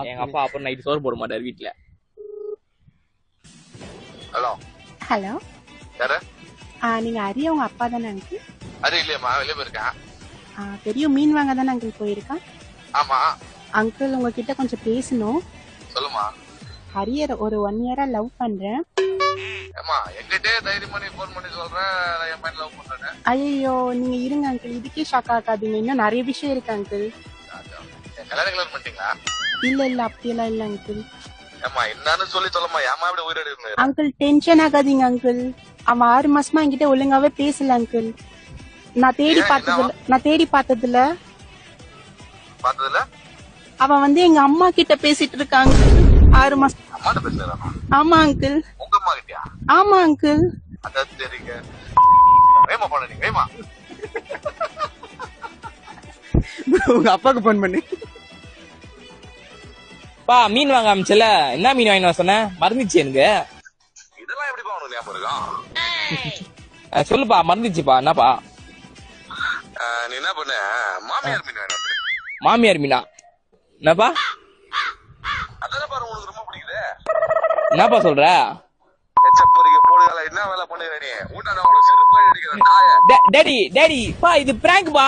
எங்க அப்பா அப்புறம் நைட் சோறு போட மாட்டாரு வீட்டுல. ஹலோ ஹலோ, யாரு? நீங்க அரிய உங்க அப்பா தானே அங்கிள்? அது இல்லையம்மா, வெளியே போயிருக்கேன். பெரிய மீன் வாங்க தானே அங்கிள் போயிருக்கான்? ஆமா. அங்கிள் உங்ககிட்ட கொஞ்சம் பேசணும். சொல்லுமா. ஹரியர் ஒரு 1 இயரா லவ் பண்றேன். ஏமா எங்கிட்டே தைரியம் பண்ணி போன் பண்ணி சொல்றேன் என் பையன் லவ் பண்றேன்னு. ஐயோ, நீங்க இருங்க அங்கிள், இதுக்கே ஷாக் ஆகாதீங்க, இன்னும் நிறைய விஷயம் இருக்கு அங்கிள். கல்யாணம் கல்யாணம் பண்ணிட்டீங்களா? இல்ல அப்படியெல்லாம் இல்ல அங்கிள். ஏமா என்னன்னு சொல்லி சொல்லமா, ஏமா இப்படி உயிரோடு இருந்தது? அங்கிள் டென்ஷன் ஆகாதீங்க அங்கிள். அவன் 6 மாசமா என்கிட்ட ஒழுங்காவே பேசல அங்கிள். நான் தேடி பார்த்ததுல அவன் வந்து எங்க அம்மா கிட்ட பேசிட்டு இருக்காங்க 6 மாசம். அம்மாட்ட பேசுறானா? ஆமா அங்கிள். உங்க அம்மா கிட்டயா? ஆமா அங்கிள். அதான் சரிங்க. வேமா பண்ண நீங்க வேமா. உங்க அப்பாக்கு போன் பண்ணி பா மீன் வாங்க ஆரம்பிச்சல, என்ன மீன் வாங்கி வர சொன்ன? மறந்துச்சு எனக்கு. இதெல்லாம் எப்படிப்பா உனக்கு ஞாபகம் இருக்கும்? சொல்லுப்பா, மறந்துச்சுப்பா. என்னப்பா? நீ என்ன பண்ண, மாமியார் மீன் வேணும். மாமியார் மீனா? என்னப்பா அதான பாரு உனக்கு ரொம்ப பிடிக்குது. என்னப்பா சொல்ற? எச்சப்பொறிக்க போடுகால என்ன வேலை பண்ணுற நீ? ஊட்டான அவளை செருப்பு அடிக்கிற நாய. டேடி பா, இது பிராங்க் பா.